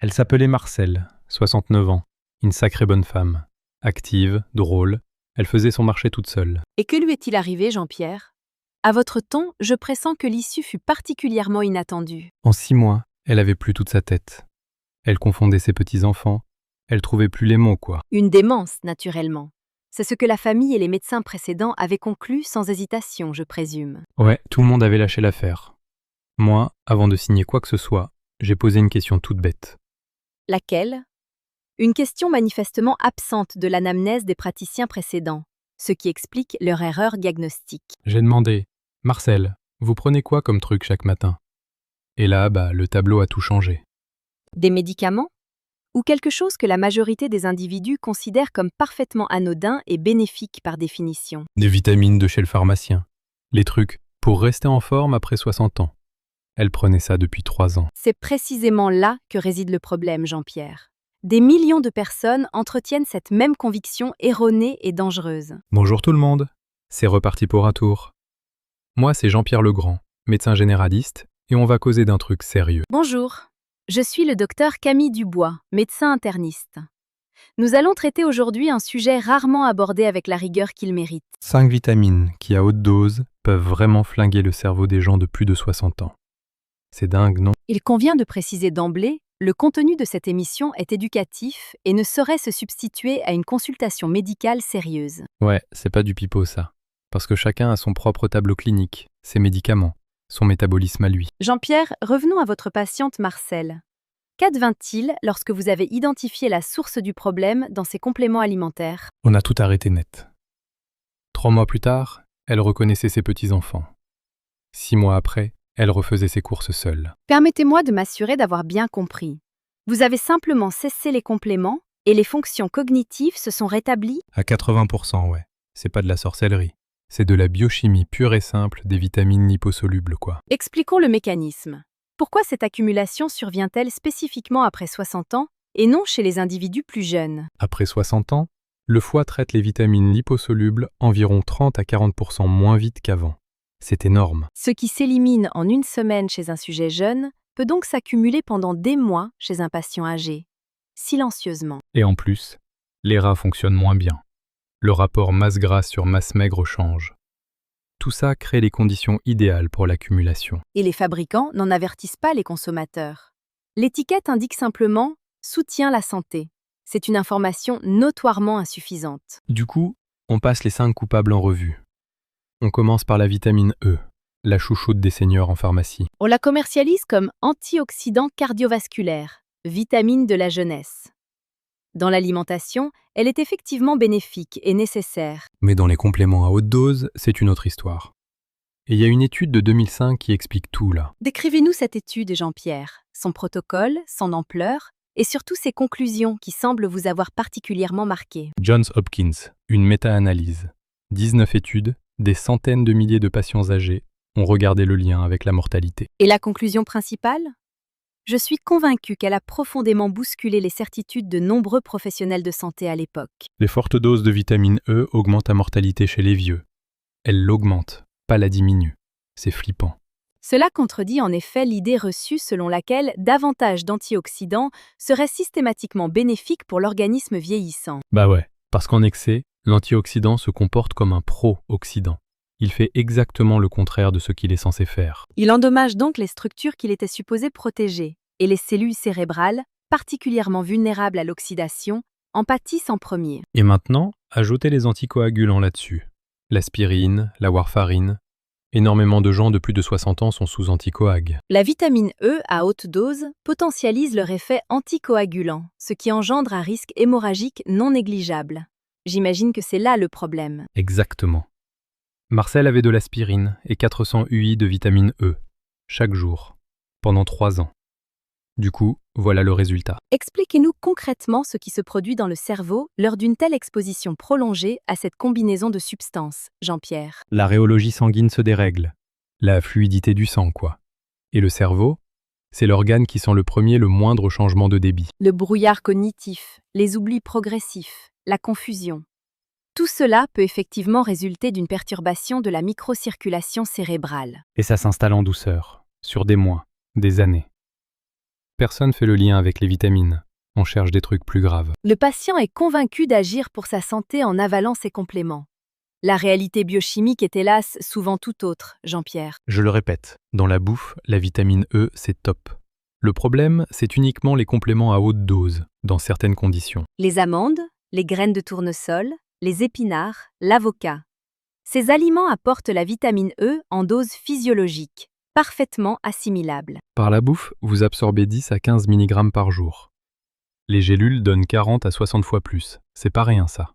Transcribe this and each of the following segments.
Elle s'appelait Marcel, 69 ans, une sacrée bonne femme. Active, drôle, elle faisait son marché toute seule. Et que lui est-il arrivé, Jean-Pierre? À votre ton, je pressens que l'issue fut particulièrement inattendue. En 6 mois, elle avait plus toute sa tête. Elle confondait ses petits-enfants, elle trouvait plus les mots, quoi. Une démence, naturellement. C'est ce que la famille et les médecins précédents avaient conclu sans hésitation, je présume. Ouais, tout le monde avait lâché l'affaire. Moi, avant de signer quoi que ce soit, j'ai posé une question toute bête. Laquelle? Une question manifestement absente de l'anamnèse des praticiens précédents, ce qui explique leur erreur diagnostique. J'ai demandé, Marcel, vous prenez quoi comme truc chaque matin? Et là, le tableau a tout changé. Des médicaments? Ou quelque chose que la majorité des individus considèrent comme parfaitement anodin et bénéfique par définition. Des vitamines de chez le pharmacien. Les trucs pour rester en forme après 60 ans. Elle prenait ça depuis 3 ans. C'est précisément là que réside le problème, Jean-Pierre. Des millions de personnes entretiennent cette même conviction erronée et dangereuse. Bonjour tout le monde, c'est reparti pour un tour. Moi, c'est Jean-Pierre Legrand, médecin généraliste, et on va causer d'un truc sérieux. Bonjour, je suis le docteur Camille Dubois, médecin interniste. Nous allons traiter aujourd'hui un sujet rarement abordé avec la rigueur qu'il mérite. 5 vitamines qui, à haute dose, peuvent vraiment flinguer le cerveau des gens de plus de 60 ans. C'est dingue, non? Il convient de préciser d'emblée, le contenu de cette émission est éducatif et ne saurait se substituer à une consultation médicale sérieuse. Ouais, c'est pas du pipeau ça. Parce que chacun a son propre tableau clinique, ses médicaments, son métabolisme à lui. Jean-Pierre, revenons à votre patiente Marcel. Qu'advint-il lorsque vous avez identifié la source du problème dans ses compléments alimentaires? On a tout arrêté net. 3 mois plus tard, elle reconnaissait ses petits-enfants. 6 mois après, elle refaisait ses courses seule. Permettez-moi de m'assurer d'avoir bien compris. Vous avez simplement cessé les compléments et les fonctions cognitives se sont rétablies? À 80%, ouais. C'est pas de la sorcellerie. C'est de la biochimie pure et simple des vitamines liposolubles, quoi. Expliquons le mécanisme. Pourquoi cette accumulation survient-elle spécifiquement après 60 ans et non chez les individus plus jeunes? Après 60 ans, le foie traite les vitamines liposolubles environ 30 à 40% moins vite qu'avant. C'est énorme. Ce qui s'élimine en une semaine chez un sujet jeune peut donc s'accumuler pendant des mois chez un patient âgé, silencieusement. Et en plus, les rats fonctionnent moins bien. Le rapport masse grasse sur masse maigre change. Tout ça crée les conditions idéales pour l'accumulation. Et les fabricants n'en avertissent pas les consommateurs. L'étiquette indique simplement « soutient la santé ». C'est une information notoirement insuffisante. Du coup, on passe les 5 coupables en revue. On commence par la vitamine E, la chouchoute des seniors en pharmacie. On la commercialise comme antioxydant cardiovasculaire, vitamine de la jeunesse. Dans l'alimentation, elle est effectivement bénéfique et nécessaire. Mais dans les compléments à haute dose, c'est une autre histoire. Et il y a une étude de 2005 qui explique tout là. Décrivez-nous cette étude, Jean-Pierre, son protocole, son ampleur, et surtout ses conclusions qui semblent vous avoir particulièrement marqué. Johns Hopkins, une méta-analyse. 19 études, des centaines de milliers de patients âgés ont regardé le lien avec la mortalité. Et la conclusion principale? Je suis convaincue qu'elle a profondément bousculé les certitudes de nombreux professionnels de santé à l'époque. Les fortes doses de vitamine E augmentent la mortalité chez les vieux. Elles l'augmentent, pas la diminuent. C'est flippant. Cela contredit en effet l'idée reçue selon laquelle davantage d'antioxydants seraient systématiquement bénéfiques pour l'organisme vieillissant. Bah ouais, parce qu'en excès, l'antioxydant se comporte comme un pro-oxydant. Il fait exactement le contraire de ce qu'il est censé faire. Il endommage donc les structures qu'il était supposé protéger, et les cellules cérébrales, particulièrement vulnérables à l'oxydation, en pâtissent en premier. Et maintenant, ajoutez les anticoagulants là-dessus. L'aspirine, la warfarine. Énormément de gens de plus de 60 ans sont sous anticoag. La vitamine E à haute dose potentialise leur effet anticoagulant, ce qui engendre un risque hémorragique non négligeable. J'imagine que c'est là le problème. Exactement. Marcel avait de l'aspirine et 400 UI de vitamine E, chaque jour, pendant 3 ans. Du coup, voilà le résultat. Expliquez-nous concrètement ce qui se produit dans le cerveau lors d'une telle exposition prolongée à cette combinaison de substances, Jean-Pierre. La rhéologie sanguine se dérègle. La fluidité du sang, quoi. Et le cerveau, c'est l'organe qui sent le premier le moindre changement de débit. Le brouillard cognitif, les oublis progressifs, la confusion. Tout cela peut effectivement résulter d'une perturbation de la microcirculation cérébrale. Et ça s'installe en douceur, sur des mois, des années. Personne fait le lien avec les vitamines. On cherche des trucs plus graves. Le patient est convaincu d'agir pour sa santé en avalant ses compléments. La réalité biochimique est hélas souvent tout autre, Jean-Pierre. Je le répète, dans la bouffe, la vitamine E, c'est top. Le problème, c'est uniquement les compléments à haute dose, dans certaines conditions. Les amandes, les graines de tournesol, les épinards, l'avocat. Ces aliments apportent la vitamine E en dose physiologique, parfaitement assimilable. Par la bouffe, vous absorbez 10 à 15 mg par jour. Les gélules donnent 40 à 60 fois plus. C'est pas rien ça.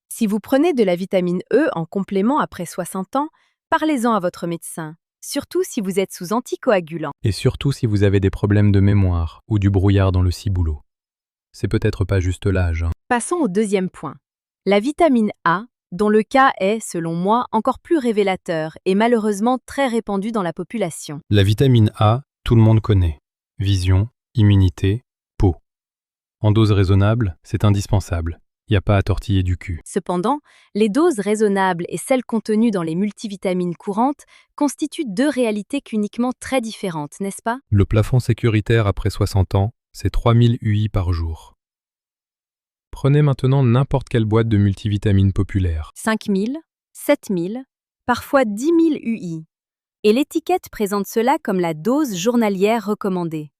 Si vous prenez de la vitamine E en complément après 60 ans, parlez-en à votre médecin, surtout si vous êtes sous anticoagulant. Et surtout si vous avez des problèmes de mémoire ou du brouillard dans le ciboulot. C'est peut-être pas juste l'âge. Passons au deuxième point. La vitamine A, dont le cas est, selon moi, encore plus révélateur et malheureusement très répandu dans la population. La vitamine A, tout le monde connaît. Vision, immunité, peau. En dose raisonnable, c'est indispensable. Il n'y a pas à tortiller du cul. Cependant, les doses raisonnables et celles contenues dans les multivitamines courantes constituent deux réalités uniquement très différentes, n'est-ce pas? Le plafond sécuritaire après 60 ans, c'est 3000 UI par jour. Prenez maintenant n'importe quelle boîte de multivitamines populaire. 5000, 7000, parfois 10 000 UI. Et l'étiquette présente cela comme la dose journalière recommandée.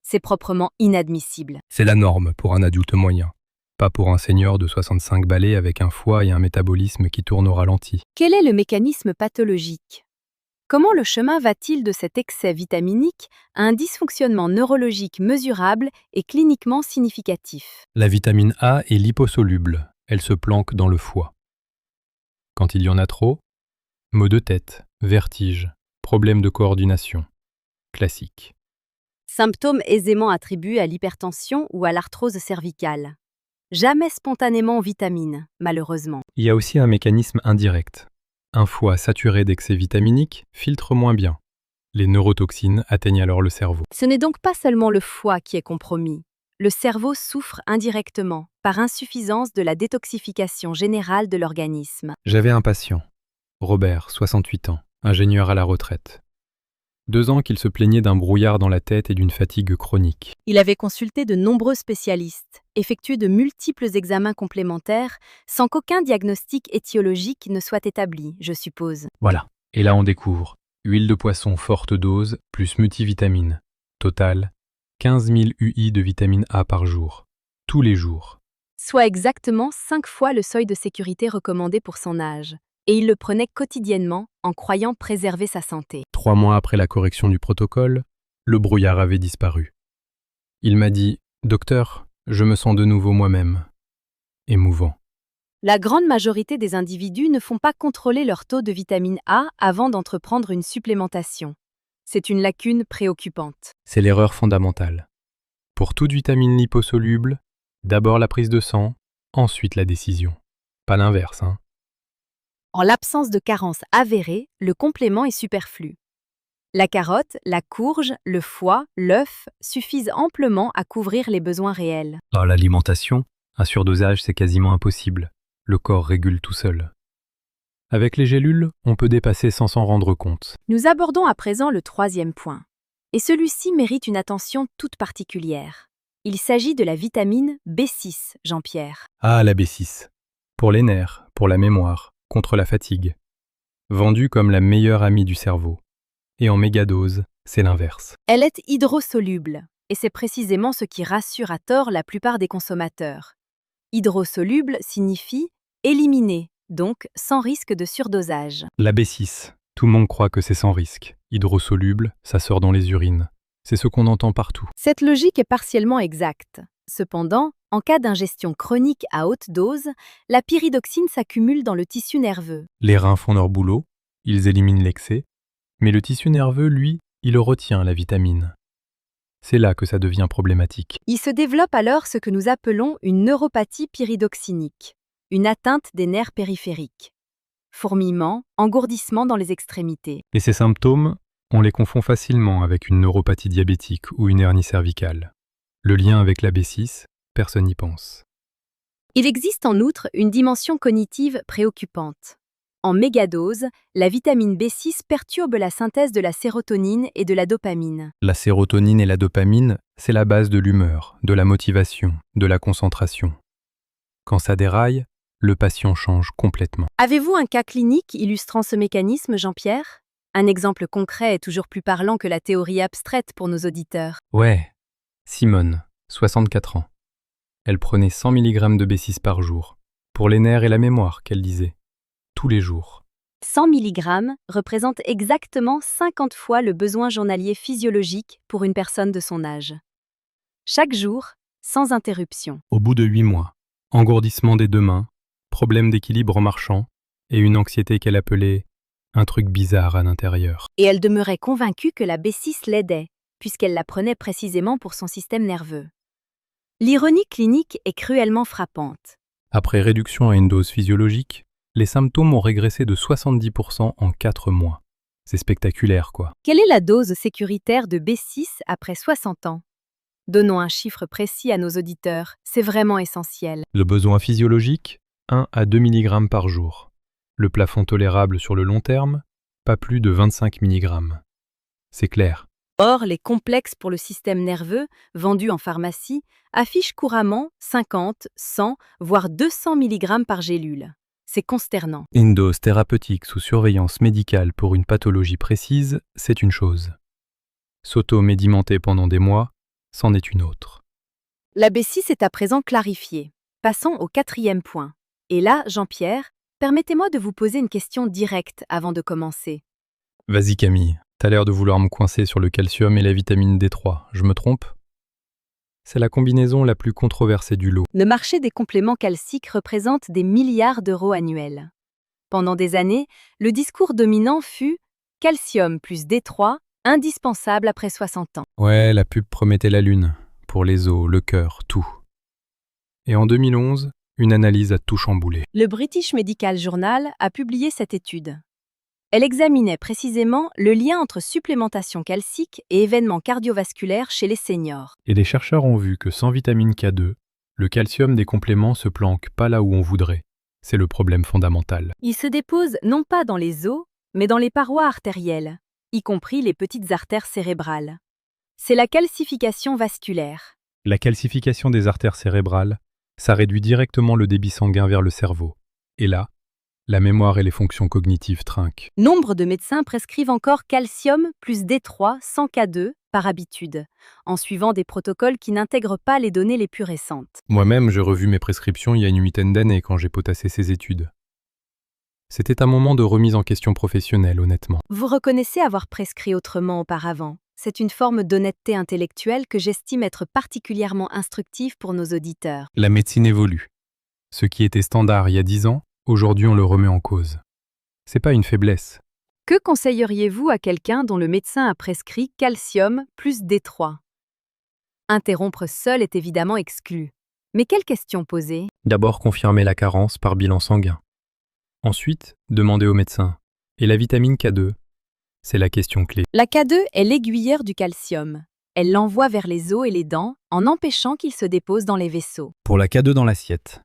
C'est proprement inadmissible. C'est la norme pour un adulte moyen. Pas pour un senior de 65 balais avec un foie et un métabolisme qui tourne au ralenti. Quel est le mécanisme pathologique? Comment le chemin va-t-il de cet excès vitaminique à un dysfonctionnement neurologique mesurable et cliniquement significatif? La vitamine A est liposoluble. Elle se planque dans le foie. Quand il y en a trop, maux de tête, vertige, problèmes de coordination. Classique. Symptômes aisément attribués à l'hypertension ou à l'arthrose cervicale. Jamais spontanément aux vitamines, malheureusement. Il y a aussi un mécanisme indirect. Un foie saturé d'excès vitaminique filtre moins bien. Les neurotoxines atteignent alors le cerveau. Ce n'est donc pas seulement le foie qui est compromis. Le cerveau souffre indirectement par insuffisance de la détoxification générale de l'organisme. J'avais un patient, Robert, 68 ans, ingénieur à la retraite. 2 ans qu'il se plaignait d'un brouillard dans la tête et d'une fatigue chronique. Il avait consulté de nombreux spécialistes, effectué de multiples examens complémentaires, sans qu'aucun diagnostic étiologique ne soit établi, je suppose. Voilà. Et là on découvre huile de poisson forte dose plus multivitamine. Total, 15 000 UI de vitamine A par jour. Tous les jours. Soit exactement 5 fois le seuil de sécurité recommandé pour son âge. Et il le prenait quotidiennement en croyant préserver sa santé. 3 mois après la correction du protocole, le brouillard avait disparu. Il m'a dit « Docteur, je me sens de nouveau moi-même. » Émouvant. La grande majorité des individus ne font pas contrôler leur taux de vitamine A avant d'entreprendre une supplémentation. C'est une lacune préoccupante. C'est l'erreur fondamentale. Pour toute vitamine liposoluble, d'abord la prise de sang, ensuite la décision. Pas l'inverse, hein. En l'absence de carence avérée, le complément est superflu. La carotte, la courge, le foie, l'œuf suffisent amplement à couvrir les besoins réels. Dans l'alimentation, un surdosage c'est quasiment impossible. Le corps régule tout seul. Avec les gélules, on peut dépasser sans s'en rendre compte. Nous abordons à présent le troisième point. Et celui-ci mérite une attention toute particulière. Il s'agit de la vitamine B6, Jean-Pierre. Ah, la B6. Pour les nerfs, pour la mémoire, contre la fatigue. Vendue comme la meilleure amie du cerveau. Et en mégadose, c'est l'inverse. Elle est hydrosoluble, et c'est précisément ce qui rassure à tort la plupart des consommateurs. Hydrosoluble signifie éliminer, donc sans risque de surdosage. La B6, tout le monde croit que c'est sans risque. Hydrosoluble, ça sort dans les urines. C'est ce qu'on entend partout. Cette logique est partiellement exacte. Cependant, en cas d'ingestion chronique à haute dose, la pyridoxine s'accumule dans le tissu nerveux. Les reins font leur boulot, ils éliminent l'excès, mais le tissu nerveux, lui, il retient la vitamine. C'est là que ça devient problématique. Il se développe alors ce que nous appelons une neuropathie pyridoxinique, une atteinte des nerfs périphériques. Fourmillement, engourdissement dans les extrémités. Et ces symptômes, on les confond facilement avec une neuropathie diabétique ou une hernie cervicale. Le lien avec la B6, personne n'y pense. Il existe en outre une dimension cognitive préoccupante. En mégadose, la vitamine B6 perturbe la synthèse de la sérotonine et de la dopamine. La sérotonine et la dopamine, c'est la base de l'humeur, de la motivation, de la concentration. Quand ça déraille, le patient change complètement. Avez-vous un cas clinique illustrant ce mécanisme, Jean-Pierre? Un exemple concret est toujours plus parlant que la théorie abstraite pour nos auditeurs. Ouais, Simone, 64 ans. Elle prenait 100 mg de B6 par jour, pour les nerfs et la mémoire, qu'elle disait, tous les jours. 100 mg représente exactement 50 fois le besoin journalier physiologique pour une personne de son âge. Chaque jour, sans interruption. Au bout de 8 mois, engourdissement des deux mains, problème d'équilibre en marchant, et une anxiété qu'elle appelait un truc bizarre à l'intérieur. Et elle demeurait convaincue que la B6 l'aidait, puisqu'elle la prenait précisément pour son système nerveux. L'ironie clinique est cruellement frappante. Après réduction à une dose physiologique, les symptômes ont régressé de 70% en 4 mois. C'est spectaculaire, quoi. Quelle est la dose sécuritaire de B6 après 60 ans? Donnons un chiffre précis à nos auditeurs, c'est vraiment essentiel. Le besoin physiologique, 1 à 2 mg par jour. Le plafond tolérable sur le long terme, pas plus de 25 mg. C'est clair. Or, les complexes pour le système nerveux, vendus en pharmacie, affichent couramment 50, 100, voire 200 mg par gélule. C'est consternant. Une dose thérapeutique sous surveillance médicale pour une pathologie précise, c'est une chose. S'auto-médimenter pendant des mois, c'en est une autre. La B6 est à présent clarifiée. Passons au 4e point. Et là, Jean-Pierre, permettez-moi de vous poser une question directe avant de commencer. Vas-y Camille, t'as l'air de vouloir me coincer sur le calcium et la vitamine D3, je me trompe? C'est la combinaison la plus controversée du lot. Le marché des compléments calciques représente des milliards d'euros annuels. Pendant des années, le discours dominant fut « calcium plus D3, indispensable après 60 ans ». Ouais, la pub promettait la lune, pour les os, le cœur, tout. Et en 2011, une analyse a tout chamboulé. Le British Medical Journal a publié cette étude. Elle examinait précisément le lien entre supplémentation calcique et événements cardiovasculaires chez les seniors. Et les chercheurs ont vu que sans vitamine K2, le calcium des compléments se planque pas là où on voudrait. C'est le problème fondamental. Il se dépose non pas dans les os, mais dans les parois artérielles, y compris les petites artères cérébrales. C'est la calcification vasculaire. La calcification des artères cérébrales, ça réduit directement le débit sanguin vers le cerveau. Et là, la mémoire et les fonctions cognitives trinquent. Nombre de médecins prescrivent encore calcium plus D3 sans K2 par habitude, en suivant des protocoles qui n'intègrent pas les données les plus récentes. Moi-même, j'ai revu mes prescriptions il y a une huitaine d'années quand j'ai potassé ces études. C'était un moment de remise en question professionnelle, honnêtement. Vous reconnaissez avoir prescrit autrement auparavant. C'est une forme d'honnêteté intellectuelle que j'estime être particulièrement instructive pour nos auditeurs. La médecine évolue. Ce qui était standard il y a 10 ans, aujourd'hui on le remet en cause. C'est pas une faiblesse. Que conseilleriez-vous à quelqu'un dont le médecin a prescrit calcium plus D3? Interrompre seul est évidemment exclu. Mais quelle question poser? D'abord confirmer la carence par bilan sanguin. Ensuite, demander au médecin. Et la vitamine K2? C'est la question clé. La K2 est l'aiguilleur du calcium. Elle l'envoie vers les os et les dents en empêchant qu'il se dépose dans les vaisseaux. Pour la K2 dans l'assiette,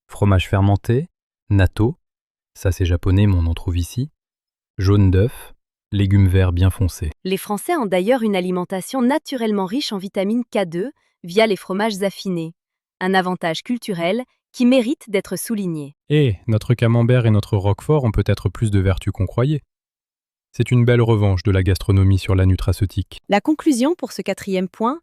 fromage fermenté, natto, ça c'est japonais mais on en trouve ici, jaune d'œuf, légumes verts bien foncés. Les Français ont d'ailleurs une alimentation naturellement riche en vitamine K2 via les fromages affinés, un avantage culturel qui mérite d'être souligné. Et notre camembert et notre roquefort ont peut-être plus de vertus qu'on croyait. C'est une belle revanche de la gastronomie sur la nutraceutique. La conclusion pour ce 4e point,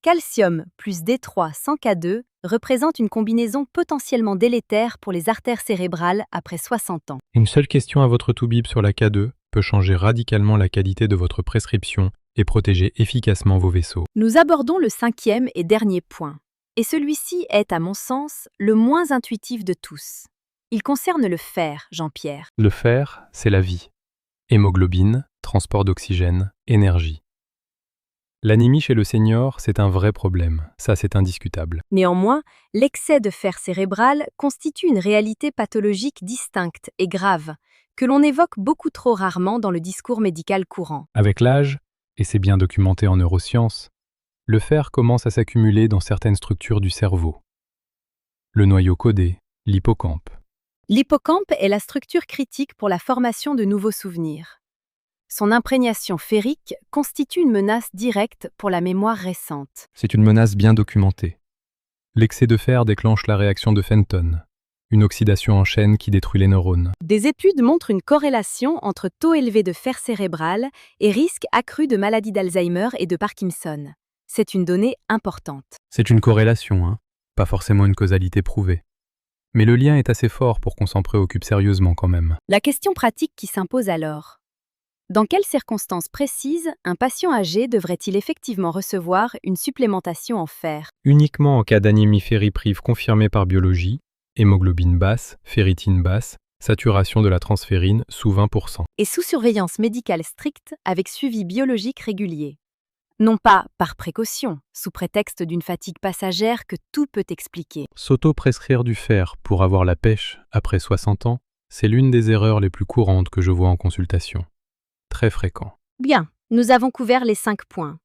calcium plus D3 sans K2 représente une combinaison potentiellement délétère pour les artères cérébrales après 60 ans. Une seule question à votre toubib sur la K2 peut changer radicalement la qualité de votre prescription et protéger efficacement vos vaisseaux. Nous abordons le 5e et dernier point. Et celui-ci est, à mon sens, le moins intuitif de tous. Il concerne le fer, Jean-Pierre. Le fer, c'est la vie. Hémoglobine, transport d'oxygène, énergie. L'anémie chez le senior, c'est un vrai problème, ça c'est indiscutable. Néanmoins, l'excès de fer cérébral constitue une réalité pathologique distincte et grave, que l'on évoque beaucoup trop rarement dans le discours médical courant. Avec l'âge, et c'est bien documenté en neurosciences, le fer commence à s'accumuler dans certaines structures du cerveau. Le noyau codé, l'hippocampe. L'hippocampe est la structure critique pour la formation de nouveaux souvenirs. Son imprégnation ferrique constitue une menace directe pour la mémoire récente. C'est une menace bien documentée. L'excès de fer déclenche la réaction de Fenton, une oxydation en chaîne qui détruit les neurones. Des études montrent une corrélation entre taux élevé de fer cérébral et risque accru de maladies d'Alzheimer et de Parkinson. C'est une donnée importante. C'est une corrélation, pas forcément une causalité prouvée. Mais le lien est assez fort pour qu'on s'en préoccupe sérieusement quand même. La question pratique qui s'impose alors. Dans quelles circonstances précises un patient âgé devrait-il effectivement recevoir une supplémentation en fer? Uniquement en cas d'anémie ferriprive confirmée par biologie, hémoglobine basse, ferritine basse, saturation de la transférine sous 20%. Et sous surveillance médicale stricte avec suivi biologique régulier. Non pas par précaution, sous prétexte d'une fatigue passagère que tout peut expliquer. S'auto-prescrire du fer pour avoir la pêche après 60 ans, c'est l'une des erreurs les plus courantes que je vois en consultation. Très fréquent. Bien, nous avons couvert les 5 points.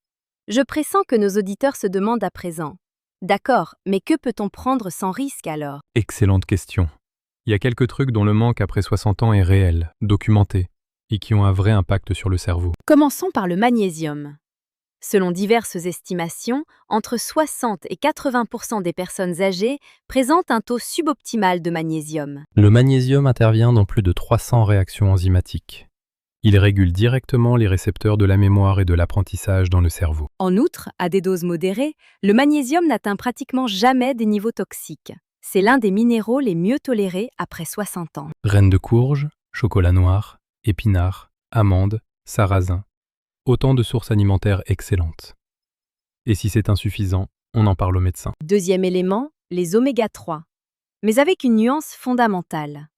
Je pressens que nos auditeurs se demandent à présent. D'accord, mais que peut-on prendre sans risque alors? Excellente question. Il y a quelques trucs dont le manque après 60 ans est réel, documenté, et qui ont un vrai impact sur le cerveau. Commençons par le magnésium. Selon diverses estimations, entre 60 et 80% des personnes âgées présentent un taux suboptimal de magnésium. Le magnésium intervient dans plus de 300 réactions enzymatiques. Il régule directement les récepteurs de la mémoire et de l'apprentissage dans le cerveau. En outre, à des doses modérées, le magnésium n'atteint pratiquement jamais des niveaux toxiques. C'est l'un des minéraux les mieux tolérés après 60 ans. Graines de courge, chocolat noir, épinards, amandes, sarrasin. Autant de sources alimentaires excellentes. Et si c'est insuffisant, on en parle au médecin. Deuxième élément, les oméga 3. Mais avec une nuance fondamentale.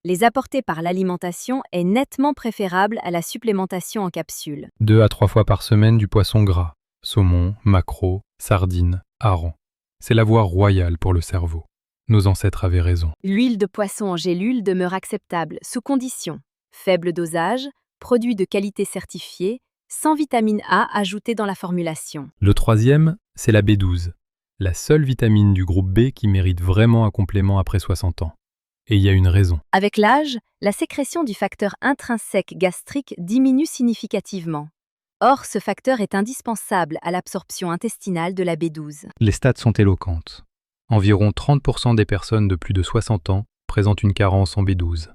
Les apporter par l'alimentation est nettement préférable à la supplémentation en capsule. 2 à 3 fois par semaine du poisson gras, saumon, maquereau, sardines, hareng. C'est la voie royale pour le cerveau. Nos ancêtres avaient raison. L'huile de poisson en gélule demeure acceptable sous condition. Faible dosage, produit de qualité certifié, sans vitamine A ajoutée dans la formulation. Le troisième, c'est la B12, la seule vitamine du groupe B qui mérite vraiment un complément après 60 ans. Et il y a une raison. Avec l'âge, la sécrétion du facteur intrinsèque gastrique diminue significativement. Or, ce facteur est indispensable à l'absorption intestinale de la B12. Les stats sont éloquentes. Environ 30% des personnes de plus de 60 ans présentent une carence en B12.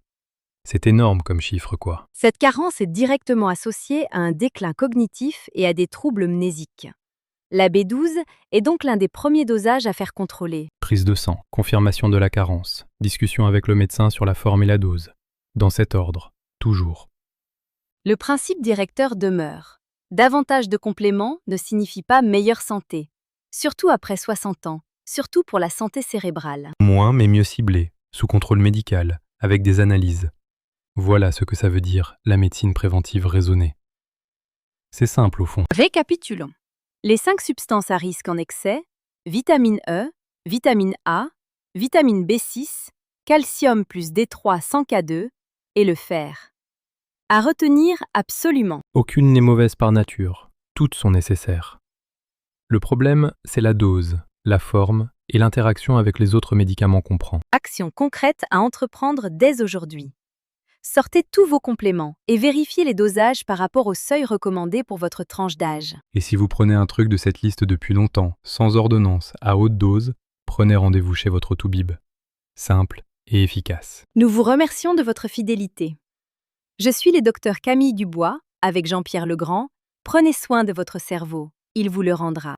C'est énorme comme chiffre, quoi. Cette carence est directement associée à un déclin cognitif et à des troubles mnésiques. La B12 est donc l'un des premiers dosages à faire contrôler. Prise de sang, confirmation de la carence, discussion avec le médecin sur la forme et la dose. Dans cet ordre, toujours. Le principe directeur demeure. Davantage de compléments ne signifie pas meilleure santé, surtout après 60 ans, surtout pour la santé cérébrale. Moins mais mieux ciblé, sous contrôle médical, avec des analyses. Voilà ce que ça veut dire, la médecine préventive raisonnée. C'est simple au fond. Récapitulons. Les 5 substances à risque en excès, vitamine E, vitamine A, vitamine B6, calcium plus D3 sans K2 et le fer. À retenir absolument. Aucune n'est mauvaise par nature, toutes sont nécessaires. Le problème, c'est la dose, la forme et l'interaction avec les autres médicaments qu'on prend. Action concrète à entreprendre dès aujourd'hui. Sortez tous vos compléments et vérifiez les dosages par rapport au seuil recommandé pour votre tranche d'âge. Et si vous prenez un truc de cette liste depuis longtemps, sans ordonnance, à haute dose, prenez rendez-vous chez votre toubib. Simple et efficace. Nous vous remercions de votre fidélité. Je suis le docteur Camille Dubois, avec Jean-Pierre Legrand. Prenez soin de votre cerveau, il vous le rendra.